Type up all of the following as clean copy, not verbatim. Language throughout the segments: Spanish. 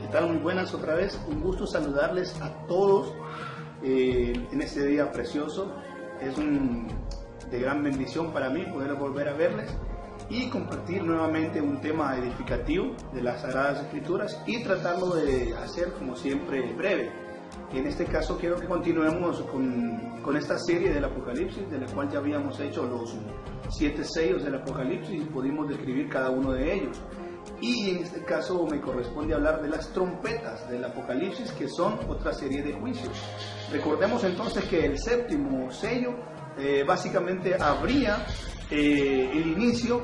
¿Qué tal? Muy buenas otra vez. Un gusto saludarles a todos en este día precioso. Es de gran bendición para mí poder volver a verles y compartir nuevamente un tema edificativo de las Sagradas Escrituras y tratarlo de hacer como siempre breve. En este caso quiero que continuemos con esta serie del Apocalipsis, de la cual ya habíamos hecho los 7 sellos del Apocalipsis y pudimos describir cada uno de ellos. Y en este caso me corresponde hablar de las trompetas del Apocalipsis, que son otra serie de juicios. Recordemos entonces que el séptimo sello básicamente abría el inicio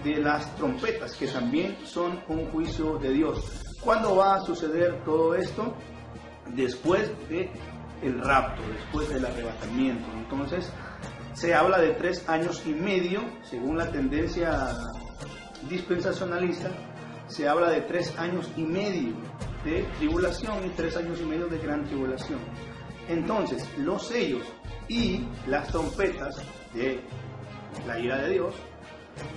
de las trompetas, que también son un juicio de Dios. ¿Cuándo va a suceder todo esto? Después del rapto, después del arrebatamiento. Entonces se habla de 3 años y medio, según la tendencia dispensacionalista. Se habla de 3 años y medio de tribulación y 3 años y medio de gran tribulación. Entonces los sellos y las trompetas de la ira de Dios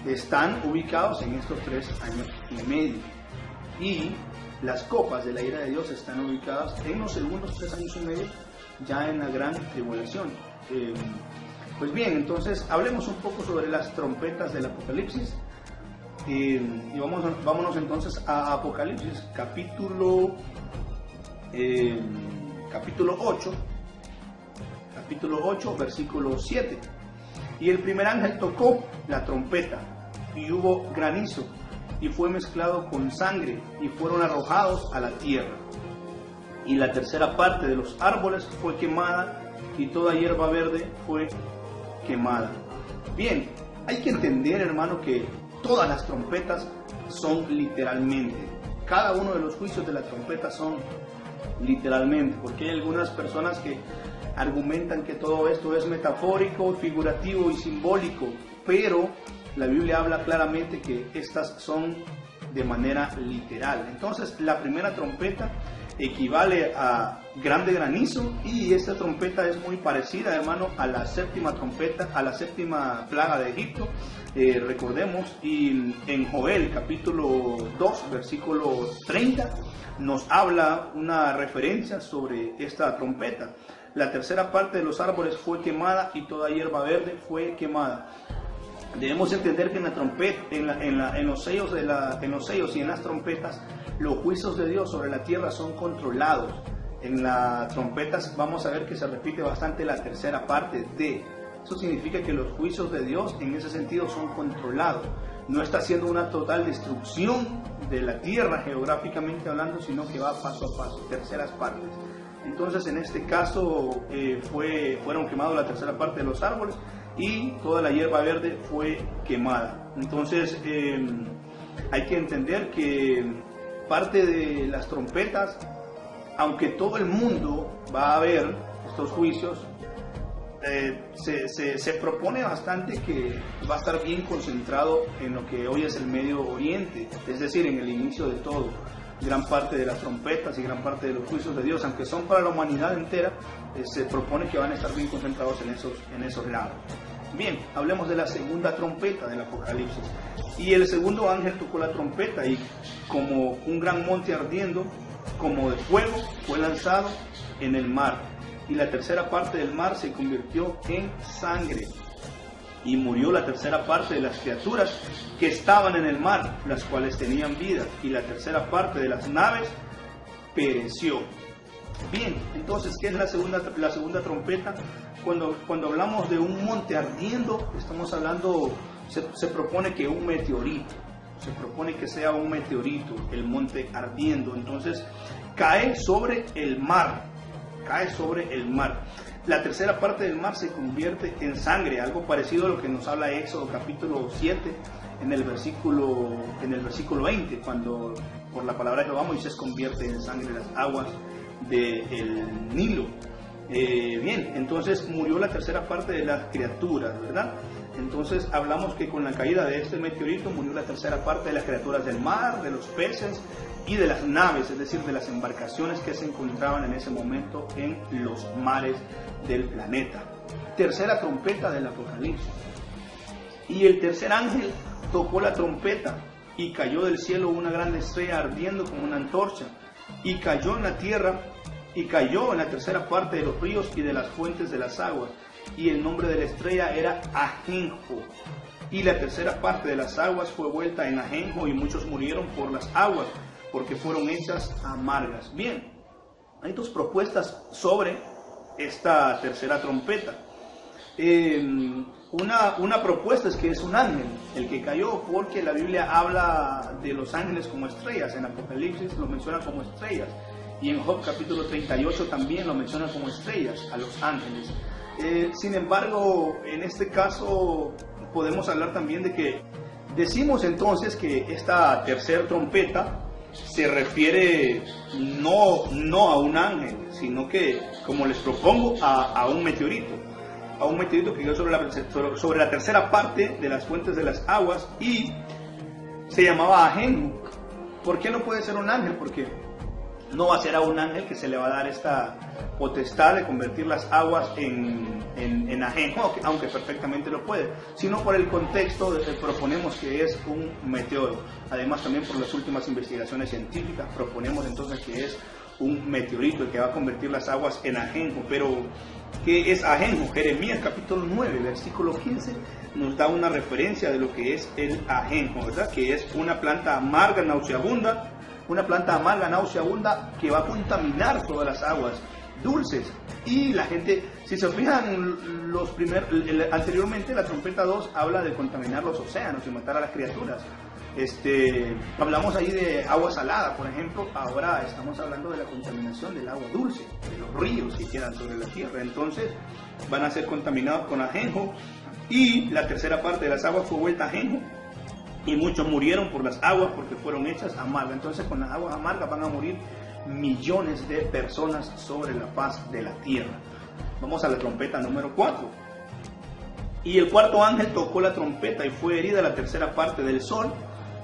están ubicados en estos 3 años y medio, y las copas de la ira de Dios están ubicadas en los segundos 3 años y medio, ya en la gran tribulación. Pues bien, entonces hablemos un poco sobre las trompetas del Apocalipsis. Y vámonos entonces a Apocalipsis capítulo 8, versículo 7. Y el primer ángel tocó la trompeta, y hubo granizo, y fue mezclado con sangre, y fueron arrojados a la tierra. Y la tercera parte de los árboles fue quemada, y toda hierba verde fue quemada. Bien, hay que entender, hermano, que todas las trompetas son literalmente. Cada uno de los juicios de la trompeta son literalmente, porque hay algunas personas que argumentan que todo esto es metafórico, figurativo y simbólico, pero la Biblia habla claramente que estas son de manera literal. Entonces la primera trompeta equivale a grande granizo, y esta trompeta es muy parecida, hermano, a la séptima trompeta, a la séptima plaga de Egipto. Recordemos, y en Joel capítulo 2 versículo 30 nos habla una referencia sobre esta trompeta. La tercera parte de los árboles fue quemada, y toda hierba verde fue quemada. Debemos entender que en la trompeta, en los sellos y en las trompetas, los juicios de Dios sobre la tierra son controlados. En las trompetas vamos a ver que se repite bastante la tercera parte de. Eso significa que los juicios de Dios en ese sentido son controlados. No está haciendo una total destrucción de la tierra geográficamente hablando, sino que va paso a paso, terceras partes. Entonces en este caso fueron quemados la tercera parte de los árboles, y toda la hierba verde fue quemada. Entonces hay que entender que parte de las trompetas, aunque todo el mundo va a ver estos juicios, se propone bastante que va a estar bien concentrado en lo que hoy es el Medio Oriente, es decir, en el inicio de todo. Gran parte de las trompetas y gran parte de los juicios de Dios, aunque son para la humanidad entera, se propone que van a estar bien concentrados en esos lados. Bien, hablemos de la segunda trompeta del Apocalipsis. Y el segundo ángel tocó la trompeta, y como un gran monte ardiendo, como de fuego, fue lanzado en el mar. Y la tercera parte del mar se convirtió en sangre. Y murió la tercera parte de las criaturas que estaban en el mar, las cuales tenían vida. Y la tercera parte de las naves pereció. Bien, entonces, ¿qué es la segunda trompeta? Cuando hablamos de un monte ardiendo, estamos hablando, se propone que un meteorito, se propone que sea un meteorito, el monte ardiendo. Entonces, cae sobre el mar. La tercera parte del mar se convierte en sangre, algo parecido a lo que nos habla Éxodo capítulo 7 en el versículo 20, cuando por la palabra de Jehová Moisés convierte en sangre las aguas del Nilo. Bien, entonces murió la tercera parte de las criaturas, ¿verdad? Entonces hablamos que con la caída de este meteorito murió la tercera parte de las criaturas del mar, de los peces y de las naves, es decir, de las embarcaciones que se encontraban en ese momento en los mares del planeta. Tercera trompeta del Apocalipsis. Y el tercer ángel tocó la trompeta, y cayó del cielo una gran estrella ardiendo como una antorcha, y cayó en la tierra, y cayó en la tercera parte de los ríos y de las fuentes de las aguas, y el nombre de la estrella era Ajenjo. Y la tercera parte de las aguas fue vuelta en ajenjo, y muchos murieron por las aguas, porque fueron hechas amargas. Bien, hay dos propuestas sobre esta tercera trompeta. Una propuesta es que es un ángel el que cayó, porque la Biblia habla de los ángeles como estrellas. En Apocalipsis lo menciona como estrellas, y en Job capítulo 38 también lo menciona como estrellas a los ángeles. Sin embargo, en este caso podemos hablar también de que decimos entonces que esta tercera trompeta se refiere no a un ángel, sino que, como les propongo, a un meteorito que cayó sobre la tercera parte de las fuentes de las aguas, y se llamaba Ajenjo. ¿Por qué no puede ser un ángel? Porque no va a ser a un ángel que se le va a dar esta potestad de convertir las aguas en ajenjo, aunque perfectamente lo puede, sino por el contexto proponemos que es un meteoro. Además, también por las últimas investigaciones científicas proponemos entonces que es un meteorito el que va a convertir las aguas en ajenjo. Pero ¿qué es ajenjo? Jeremías capítulo 9 versículo 15 nos da una referencia de lo que es el ajenjo, ¿verdad? Que es una planta amarga, nauseabunda, que va a contaminar todas las aguas dulces. Y la gente, si se fijan, anteriormente la trompeta 2 habla de contaminar los océanos y matar a las criaturas. Hablamos ahí de agua salada, por ejemplo. Ahora estamos hablando de la contaminación del agua dulce, de los ríos que quedan sobre la tierra. Entonces van a ser contaminados con ajenjo, y la tercera parte de las aguas fue vuelta ajenjo, y muchos murieron por las aguas porque fueron hechas amargas. Entonces con las aguas amargas van a morir millones de personas sobre la faz de la tierra. Vamos a la trompeta número 4. Y el cuarto ángel tocó la trompeta, y fue herida la tercera parte del sol,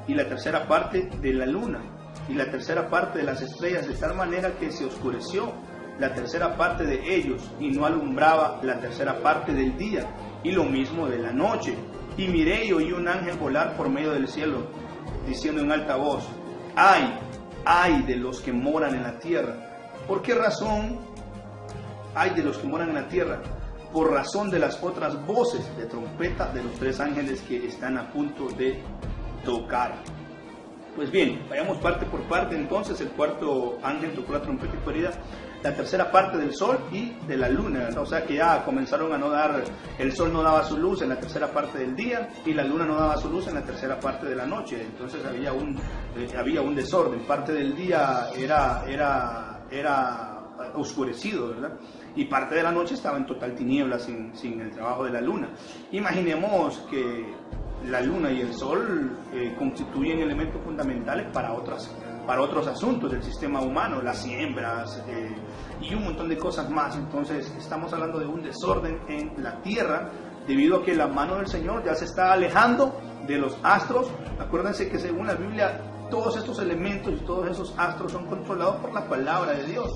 y la tercera parte de la luna, y la tercera parte de las estrellas, de tal manera que se oscureció la tercera parte de ellos, y no alumbraba la tercera parte del día, y lo mismo de la noche. Y miré y oí un ángel volar por medio del cielo, diciendo en alta voz: ¡ay de los que moran en la tierra! ¿Por qué razón hay de los que moran en la tierra? Por razón de las otras voces de trompeta de los tres ángeles que están a punto de tocar. Pues bien, vayamos parte por parte. Entonces el cuarto ángel tocó la trompeta y fue herida la tercera parte del sol y de la luna, ¿verdad? O sea que ya comenzaron a no dar, el sol no daba su luz en la tercera parte del día, y la luna no daba su luz en la tercera parte de la noche. Entonces había un desorden. Parte del día era oscurecido, ¿verdad? Y parte de la noche estaba en total tiniebla, sin el trabajo de la luna. Imaginemos que la luna y el sol constituyen elementos fundamentales para otros asuntos del sistema humano, las siembras y un montón de cosas más. Entonces estamos hablando de un desorden en la tierra, debido a que la mano del Señor ya se está alejando de los astros. Acuérdense que según la Biblia, todos estos elementos y todos esos astros son controlados por la palabra de Dios.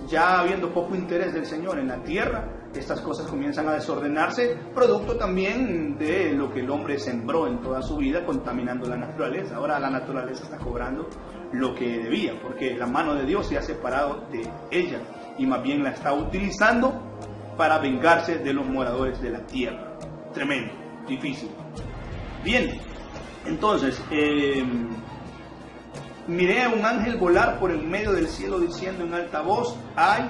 Ya habiendo poco interés del Señor en la tierra, estas cosas comienzan a desordenarse, producto también de lo que el hombre sembró en toda su vida, contaminando la naturaleza. Ahora la naturaleza está cobrando lo que debía, porque la mano de Dios se ha separado de ella, y más bien la está utilizando para vengarse de los moradores de la tierra. Tremendo, difícil. Bien, entonces miré a un ángel volar por el medio del cielo, diciendo en alta voz: ay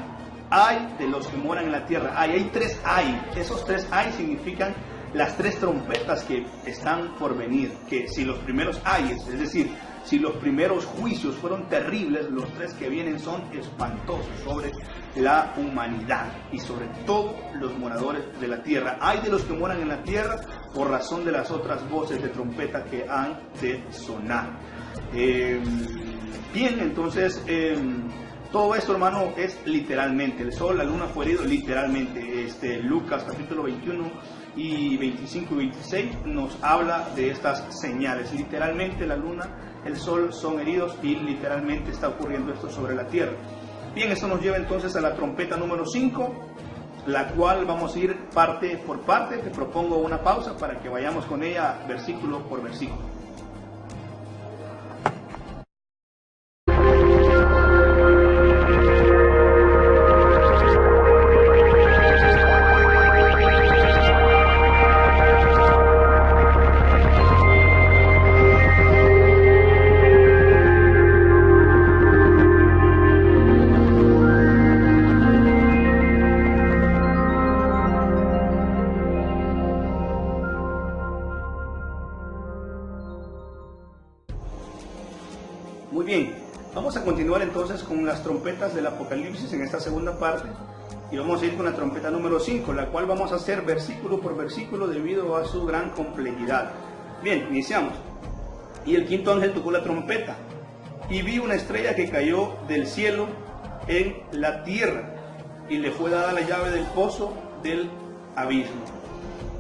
de los que moran en la tierra. Hay tres ay. Esos tres ay significan las tres trompetas que están por venir. Que si los primeros ayes, es decir, si los primeros juicios fueron terribles, los tres que vienen son espantosos sobre la humanidad y sobre todos los moradores de la tierra. Ay de los que moran en la tierra por razón de las otras voces de trompeta que han de sonar. Bien, entonces todo esto, hermano, es literalmente. El sol, la luna fue herido literalmente. Lucas capítulo 21 y 25 y 26 nos habla de estas señales. Literalmente la luna, el sol son heridos, y literalmente está ocurriendo esto sobre la tierra. Bien, esto nos lleva entonces a la trompeta número 5, la cual vamos a ir parte por parte. Te propongo una pausa para que vayamos con ella versículo por versículo. Muy bien, vamos a continuar entonces con las trompetas del Apocalipsis en esta segunda parte. Y vamos a ir con la trompeta número 5, la cual vamos a hacer versículo por versículo debido a su gran complejidad. Bien, iniciamos. Y el quinto ángel tocó la trompeta, y vi una estrella que cayó del cielo en la tierra, y le fue dada la llave del pozo del abismo.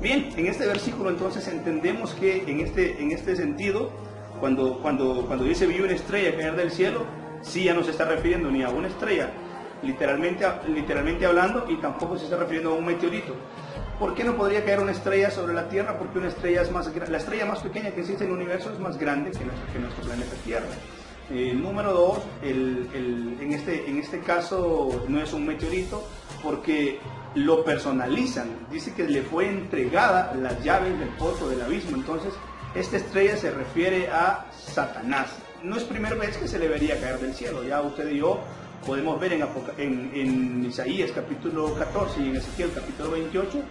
Bien, en este versículo entonces entendemos que en este sentido, cuando dice vi una estrella caer del cielo, sí ya no se está refiriendo ni a una estrella, literalmente hablando, y tampoco se está refiriendo a un meteorito. ¿Por qué no podría caer una estrella sobre la Tierra? Porque una estrella la estrella más pequeña que existe en el universo es más grande que nuestro planeta Tierra. Número 2, en este caso no es un meteorito, porque lo personalizan. Dice que le fue entregada las llaves del pozo del abismo. Entonces, esta estrella se refiere a Satanás. No es primera vez que se le vería caer del cielo. Ya usted y yo podemos ver en Isaías capítulo 14 y en Ezequiel capítulo 28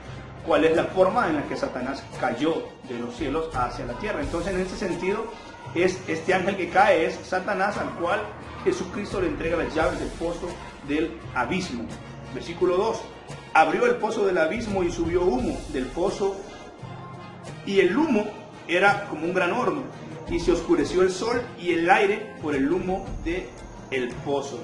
cuál es la forma en la que Satanás cayó de los cielos hacia la tierra. Entonces, en ese sentido, este ángel que cae es Satanás, al cual Jesucristo le entrega las llaves del pozo del abismo. Versículo 2. Abrió el pozo del abismo y subió humo del pozo, y el humo era como un gran horno, y se oscureció el sol y el aire por el humo del pozo.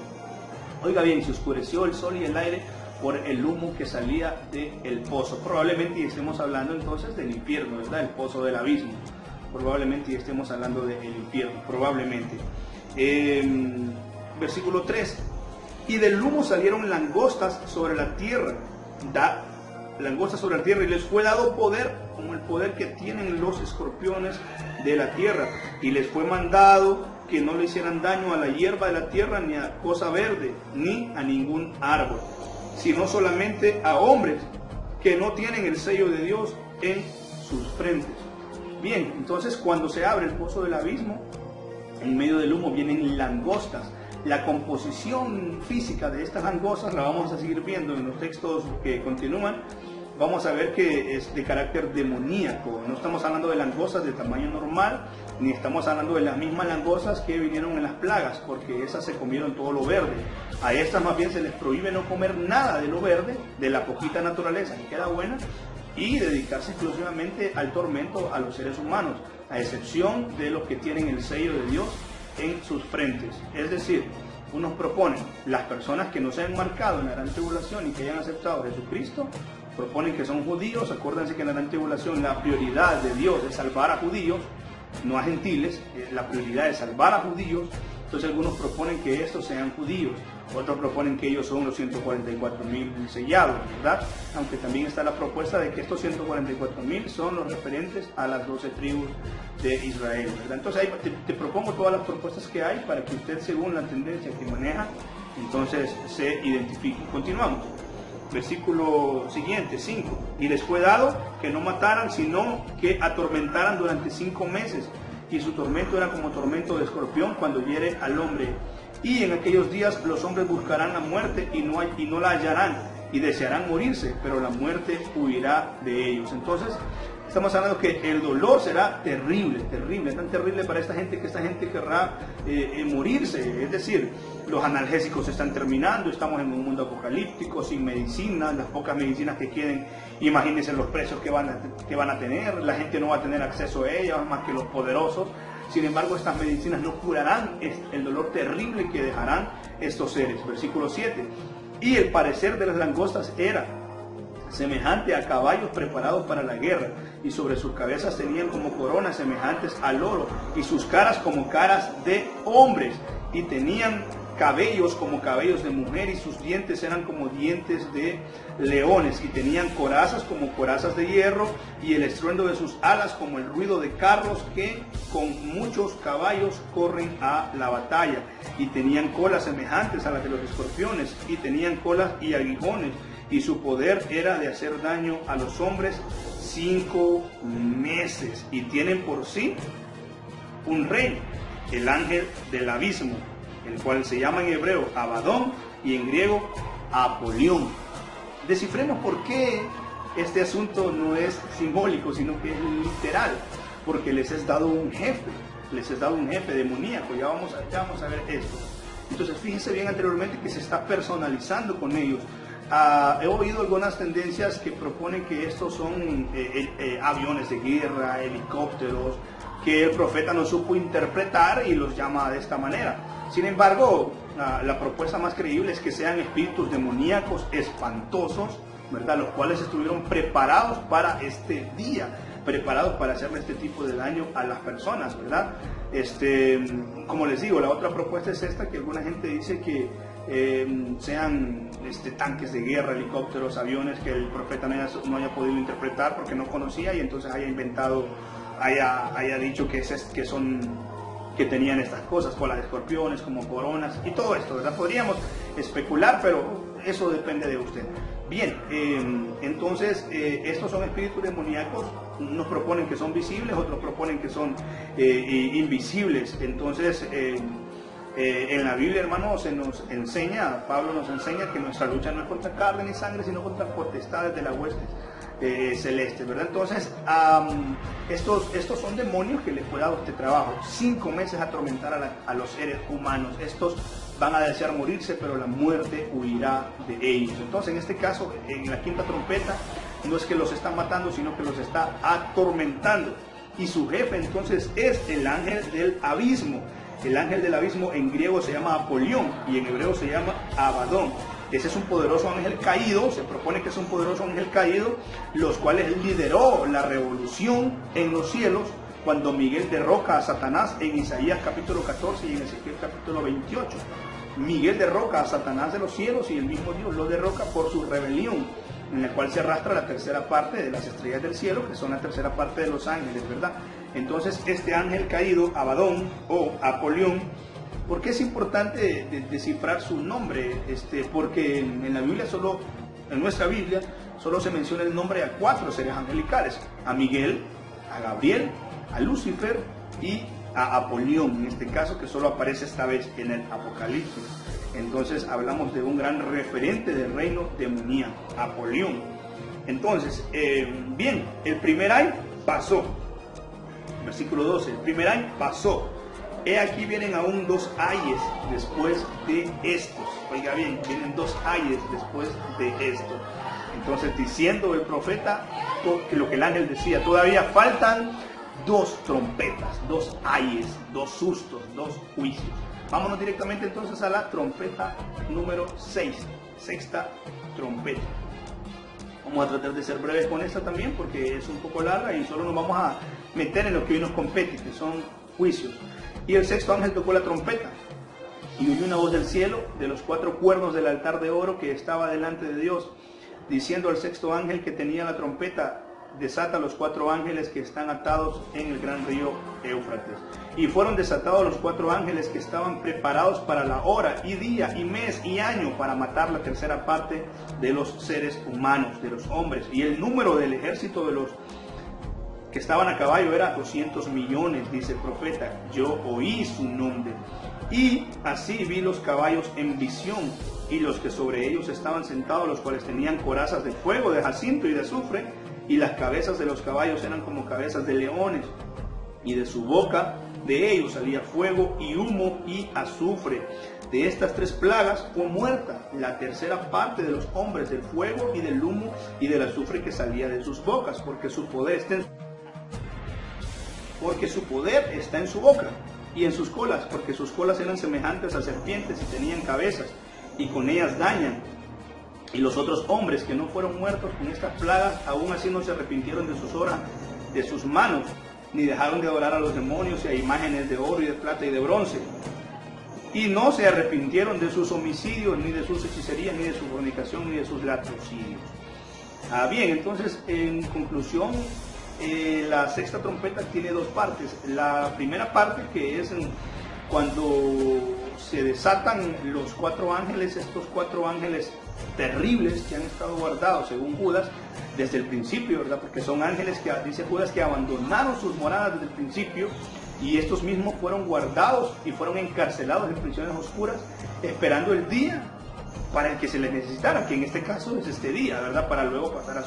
Oiga bien, se oscureció el sol y el aire por el humo que salía del pozo. Probablemente estemos hablando entonces del infierno, ¿verdad? El pozo del abismo. Probablemente estemos hablando del infierno, probablemente. Versículo 3. Y del humo salieron langostas sobre la tierra. Langostas sobre la tierra, y les fue dado poder, como el poder que tienen los escorpiones de la tierra. Y les fue mandado que no le hicieran daño a la hierba de la tierra, ni a cosa verde, ni a ningún árbol, sino solamente a hombres que no tienen el sello de Dios en sus frentes. Bien, entonces cuando se abre el pozo del abismo, en medio del humo vienen langostas. La composición física de estas langostas la vamos a seguir viendo en los textos que continúan. Vamos a ver que es de carácter demoníaco. No estamos hablando de langostas de tamaño normal, ni estamos hablando de las mismas langostas que vinieron en las plagas, porque esas se comieron todo lo verde. A estas más bien se les prohíbe no comer nada de lo verde, de la poquita naturaleza que queda buena, y dedicarse exclusivamente al tormento a los seres humanos, a excepción de los que tienen el sello de Dios en sus frentes. Es decir, unos proponen, las personas que no se han marcado en la gran tribulación y que hayan aceptado a Jesucristo, proponen que son judíos. Acuérdense que en la gran tribulación la prioridad de Dios es salvar a judíos, no a gentiles. La prioridad es salvar a judíos. Entonces algunos proponen que estos sean judíos, otros proponen que ellos son los 144.000 sellados, ¿verdad? Aunque también está la propuesta de que estos 144.000 son los referentes a las 12 tribus de Israel, ¿verdad? Entonces ahí te propongo todas las propuestas que hay para que usted, según la tendencia que maneja, entonces se identifique. Continuamos. Versículo siguiente, 5. Y les fue dado que no mataran, sino que atormentaran durante 5 meses. Y su tormento era como tormento de escorpión cuando hiere al hombre. Y en aquellos días los hombres buscarán la muerte y no la hallarán, y desearán morirse, pero la muerte huirá de ellos. Entonces, estamos hablando que el dolor será terrible, tan terrible para esta gente que esta gente querrá morirse. Es decir, los analgésicos se están terminando, estamos en un mundo apocalíptico, sin medicina, las pocas medicinas que queden, imagínense los precios que van a tener, la gente no va a tener acceso a ellas más que los poderosos. Sin embargo, estas medicinas no curarán el dolor terrible que dejarán estos seres. Versículo 7. Y el parecer de las langostas era semejante a caballos preparados para la guerra, y sobre sus cabezas tenían como coronas semejantes al oro, y sus caras como caras de hombres, y tenían cabellos como cabellos de mujer, y sus dientes eran como dientes de leones, y tenían corazas como corazas de hierro, y el estruendo de sus alas como el ruido de carros que con muchos caballos corren a la batalla, y tenían colas semejantes a las de los escorpiones, y tenían colas y aguijones, y su poder era de hacer daño a los hombres 5 meses, y tienen por sí un rey, el ángel del abismo, el cual se llama en hebreo Abadón y en griego Apolión. Descifremos por qué este asunto no es simbólico, sino que es literal, porque les es dado un jefe. les es dado un jefe demoníaco. Ya vamos a ver esto. Entonces fíjense bien anteriormente que se está personalizando con ellos. He oído algunas tendencias que proponen que estos son aviones de guerra, helicópteros, que el profeta no supo interpretar y los llama de esta manera. Sin embargo, la propuesta más creíble es que sean espíritus demoníacos espantosos, ¿verdad? Los cuales estuvieron preparados para este día, preparados para hacerle este tipo de daño a las personas, ¿verdad? Como les digo, la otra propuesta es esta, que alguna gente dice que sean tanques de guerra, helicópteros, aviones, que el profeta no haya podido interpretar porque no conocía y entonces haya inventado, haya dicho que tenían estas cosas, colas de escorpiones, como coronas y todo esto, ¿verdad? Podríamos especular, pero eso depende de usted. Bien, entonces estos son espíritus demoníacos. Unos proponen que son visibles, otros proponen que son invisibles. Entonces en la Biblia, hermanos, se nos enseña, Pablo nos enseña que nuestra lucha no es contra carne ni sangre, sino contra potestades de las huestes celestes, ¿verdad? Entonces estos son demonios que les fue dado este trabajo, 5 meses atormentar a los seres humanos. Estos van a desear morirse, pero la muerte huirá de ellos. Entonces en este caso, en la quinta trompeta, no es que los está matando, sino que los está atormentando. Y su jefe entonces es el ángel del abismo. El ángel del abismo en griego se llama Apolión y en hebreo se llama Abadón. Ese es un poderoso ángel caído, se propone que es un poderoso ángel caído, los cuales lideró la revolución en los cielos cuando Miguel derroca a Satanás en Isaías capítulo 14 y en Ezequiel capítulo 28. Miguel derroca a Satanás de los cielos y el mismo Dios lo derroca por su rebelión, en la cual se arrastra la tercera parte de las estrellas del cielo, que son la tercera parte de los ángeles, ¿verdad? Entonces este ángel caído, Abadón o Apolión, ¿por qué es importante descifrar su nombre? Porque en la Biblia en nuestra Biblia, solo se menciona el nombre a 4 seres angelicales: a Miguel, a Gabriel, a Lucifer y a Apolión, en este caso, que solo aparece esta vez en el Apocalipsis. Entonces hablamos de un gran referente del reino demoníaco, Apolión. Entonces, bien, el primer año pasó. Versículo 12, el primer año pasó. He aquí vienen aún 2 ayes después de estos. Oiga bien, vienen 2 ayes después de esto. Entonces, diciendo el profeta lo que el ángel decía, todavía faltan 2 trompetas, 2 ayes, 2 sustos, 2 juicios. Vámonos directamente entonces a la trompeta número 6, sexta trompeta. Vamos a tratar de ser breves con esta también porque es un poco larga y solo nos vamos a meter en lo que hoy nos compete, que son juicios. Y el sexto ángel tocó la trompeta y oyó una voz del cielo, de los 4 cuernos del altar de oro que estaba delante de Dios, diciendo al sexto ángel que tenía la trompeta: desata los 4 ángeles que están atados en el gran río Éufrates. Y fueron desatados los 4 ángeles que estaban preparados para la hora y día y mes y año para matar la tercera parte de los seres humanos, de los hombres. Y el número del ejército de los que estaban a caballo era 200 millones, dice el profeta. Yo oí su nombre. Y así vi los caballos en visión, y los que sobre ellos estaban sentados, los cuales tenían corazas de fuego, de jacinto y de azufre, y las cabezas de los caballos eran como cabezas de leones, y de su boca de ellos salía fuego y humo y azufre. De estas 3 plagas fue muerta la tercera parte de los hombres, del fuego y del humo y del azufre que salía de sus bocas, porque su poder está en su boca y en sus colas, porque sus colas eran semejantes a serpientes y tenían cabezas, y con ellas dañan. Y los otros hombres que no fueron muertos con estas plagas, aún así no se arrepintieron de sus obras, de sus manos, ni dejaron de adorar a los demonios y a imágenes de oro y de plata y de bronce. Y no se arrepintieron de sus homicidios, ni de sus hechicerías, ni de su fornicación, ni de sus latrocidios. Bien, entonces, en conclusión, la sexta trompeta tiene 2 partes. La primera parte, que es cuando se desatan los 4 ángeles, estos 4 ángeles terribles que han estado guardados, según Judas, desde el principio, ¿verdad? Porque son ángeles que, dice Judas, que abandonaron sus moradas desde el principio, y estos mismos fueron guardados y fueron encarcelados en prisiones oscuras, esperando el día para el que se les necesitara, que en este caso es este día, ¿verdad? Para luego pasar a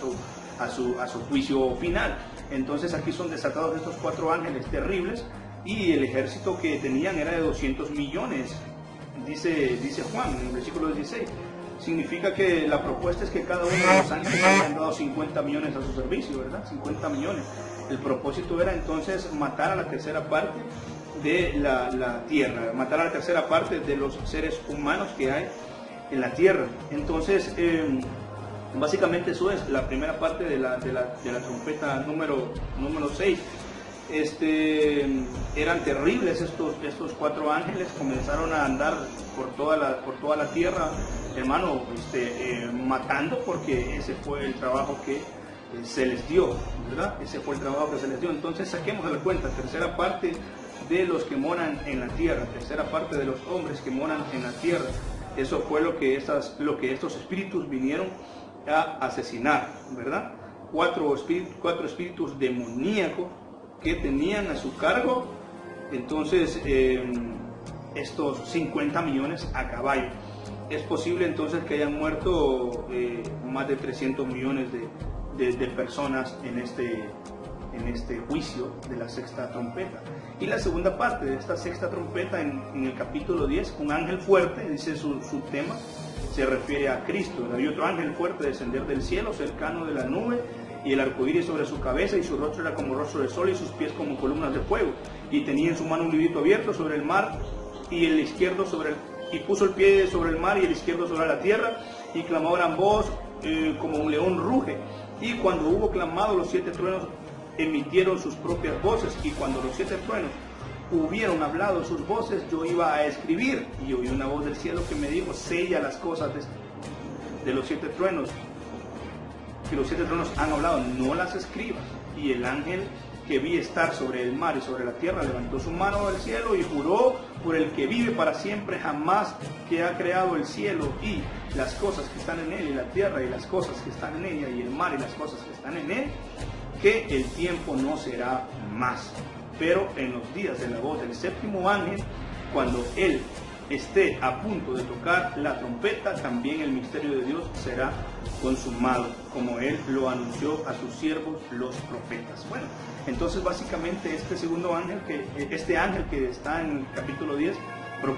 su juicio final. Entonces aquí son desatados estos 4 ángeles terribles, y el ejército que tenían era de 200 millones, dice Juan en el versículo 16. Significa que la propuesta es que cada uno de los ángeles habían dado 50 millones a su servicio, ¿verdad? 50 millones. El propósito era entonces matar a la tercera parte de la tierra, matar a la tercera parte de los seres humanos que hay en la tierra. Entonces, básicamente eso es la primera parte de la trompeta número 6. Eran terribles estos 4 ángeles, comenzaron a andar por toda la tierra, hermano, matando, porque ese fue el trabajo que se les dio, ¿verdad? Ese fue el trabajo que se les dio. Entonces saquemos de la cuenta, tercera parte de los que moran en la tierra, tercera parte de los hombres que moran en la tierra. Eso fue lo que estos espíritus vinieron a asesinar, ¿verdad? 4 espíritus demoníacos que tenían a su cargo, entonces, estos 50 millones a caballo. Es posible entonces que hayan muerto más de 300 millones de personas en este juicio de la sexta trompeta. Y la segunda parte de esta sexta trompeta, en el capítulo 10, un ángel fuerte, dice su tema, se refiere a Cristo. Había otro ángel fuerte descender del cielo, cercano de la nube, y el arcoíris sobre su cabeza, y su rostro era como rostro de sol, y sus pies como columnas de fuego. Y tenía en su mano un librito abierto sobre el mar, y el izquierdo y puso el pie sobre el mar y el izquierdo sobre la tierra, y clamó a gran voz, como un león ruge. Y cuando hubo clamado, los 7 truenos emitieron sus propias voces, y cuando los 7 truenos hubieron hablado sus voces, yo iba a escribir, y oí una voz del cielo que me dijo: sella las cosas de los 7 truenos, que los 7 truenos han hablado, no las escribas. Y el ángel que vi estar sobre el mar y sobre la tierra levantó su mano del cielo y juró por el que vive para siempre, jamás, que ha creado el cielo y las cosas que están en él, y la tierra y las cosas que están en ella, y el mar y las cosas que están en él, que el tiempo no será más. Pero en los días de la voz del séptimo ángel, cuando él esté a punto de tocar la trompeta, también el misterio de Dios será consumado, como él lo anunció a sus siervos los profetas. Bueno, entonces básicamente este ángel que está en el capítulo 10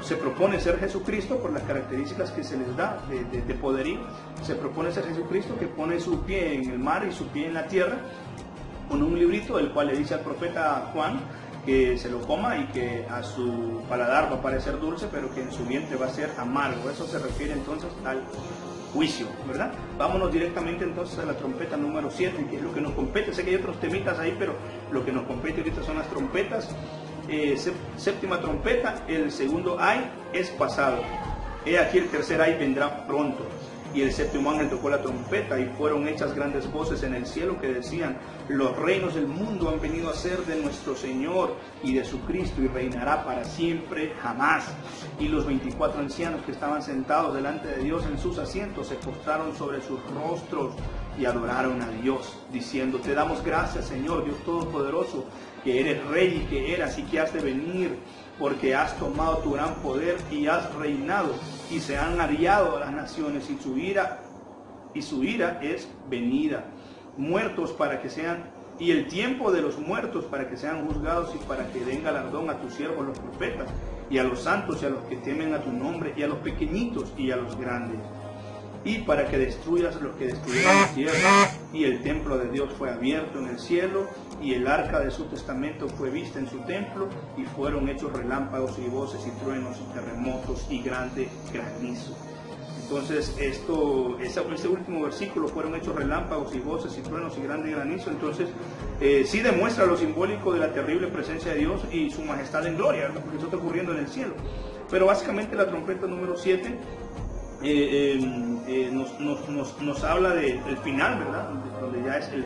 se propone ser Jesucristo por las características que se les da de poderío. Se propone ser Jesucristo, que pone su pie en el mar y su pie en la tierra, con un librito del cual le dice al profeta Juan que se lo coma, y que a su paladar va a parecer dulce, pero que en su vientre va a ser amargo. Eso se refiere entonces al juicio, ¿verdad? Vámonos directamente entonces a la trompeta número 7, que es lo que nos compete. Sé que hay otros temitas ahí, pero lo que nos compete ahorita son las trompetas. Séptima trompeta, el segundo ay es pasado. He aquí el tercer ay vendrá pronto. Y el séptimo ángel tocó la trompeta, y fueron hechas grandes voces en el cielo que decían: los reinos del mundo han venido a ser de nuestro Señor y de su Cristo, y reinará para siempre jamás. Y los 24 ancianos que estaban sentados delante de Dios en sus asientos se postraron sobre sus rostros y adoraron a Dios, diciendo: te damos gracias, Señor Dios Todopoderoso, que eres Rey y que eras y que has de venir, porque has tomado tu gran poder y has reinado, y se han arriado a las naciones, y su ira es venida. Muertos para que sean, y el tiempo de los muertos para que sean juzgados, y para que den galardón a tus siervos los profetas, y a los santos y a los que temen a tu nombre, y a los pequeñitos y a los grandes. Y para que destruyas los que destruyeron la tierra. Y el templo de Dios fue abierto en el cielo, y el arca de su testamento fue vista en su templo, y fueron hechos relámpagos y voces y truenos y terremotos y grande granizo. Entonces ese último versículo, fueron hechos relámpagos y voces y truenos y grande granizo, entonces sí demuestra lo simbólico de la terrible presencia de Dios y su majestad en gloria, ¿verdad? Porque eso está ocurriendo en el cielo. Pero básicamente la trompeta número 7 nos habla del final, ¿verdad? Donde ya es el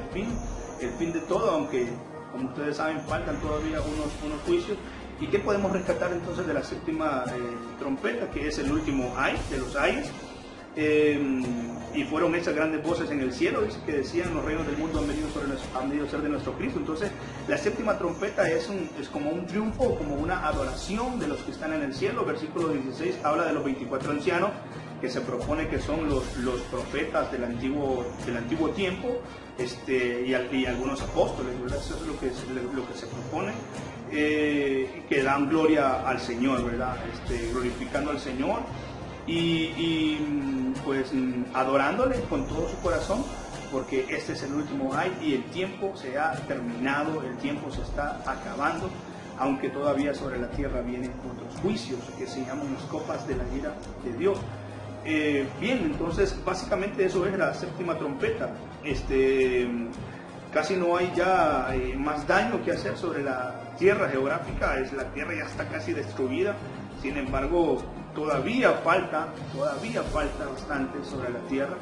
fin de todo, aunque como ustedes saben faltan todavía unos juicios. ¿Y qué podemos rescatar entonces de la séptima trompeta, que es el último ay de los ayes? Y fueron hechas grandes voces en el cielo, dice, que decían: los reinos del mundo han venido a ser de nuestro Cristo. Entonces la séptima trompeta es como un triunfo, como una adoración de los que están en el cielo. Versículo 16 habla de los 24 ancianos que se propone que son los profetas del antiguo tiempo, y algunos apóstoles, ¿verdad? Eso es lo que se propone, que dan gloria al Señor, ¿verdad? Glorificando al Señor y pues adorándole con todo su corazón, porque este es el último ay y el tiempo se ha terminado, el tiempo se está acabando, aunque todavía sobre la tierra vienen otros juicios que se llaman las copas de la ira de Dios. Bien, entonces básicamente eso es la séptima trompeta. Casi no hay ya más daño que hacer sobre la tierra geográfica, la tierra ya está casi destruida. Sin embargo, todavía falta bastante sobre la tierra.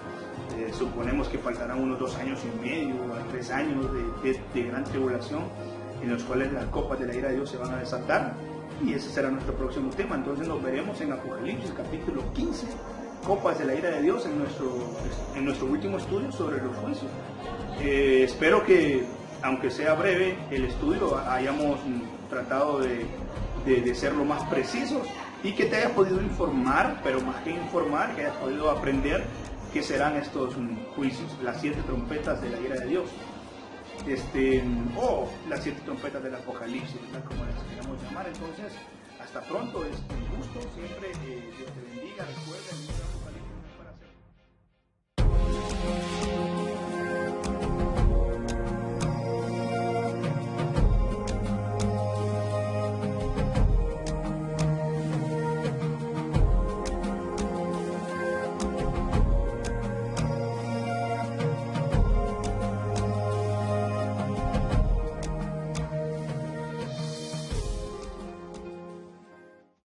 Suponemos que faltarán unos 2 años y medio a 3 años de gran tribulación, en los cuales las copas de la ira de Dios se van a desatar, y ese será nuestro próximo tema. Entonces nos veremos en Apocalipsis capítulo 15, copas de la ira de Dios, en nuestro último estudio sobre los juicios. Espero que, aunque sea breve el estudio, hayamos tratado de ser lo más precisos y que te hayas podido informar, pero más que informar, que hayas podido aprender qué serán estos juicios, las 7 trompetas de la ira de Dios, o las 7 trompetas del Apocalipsis, ¿verdad? Como las queramos llamar. Entonces, hasta pronto, es un gusto, siempre Dios te bendiga, recuerda, el libro de Apocalipsis no es para hacer.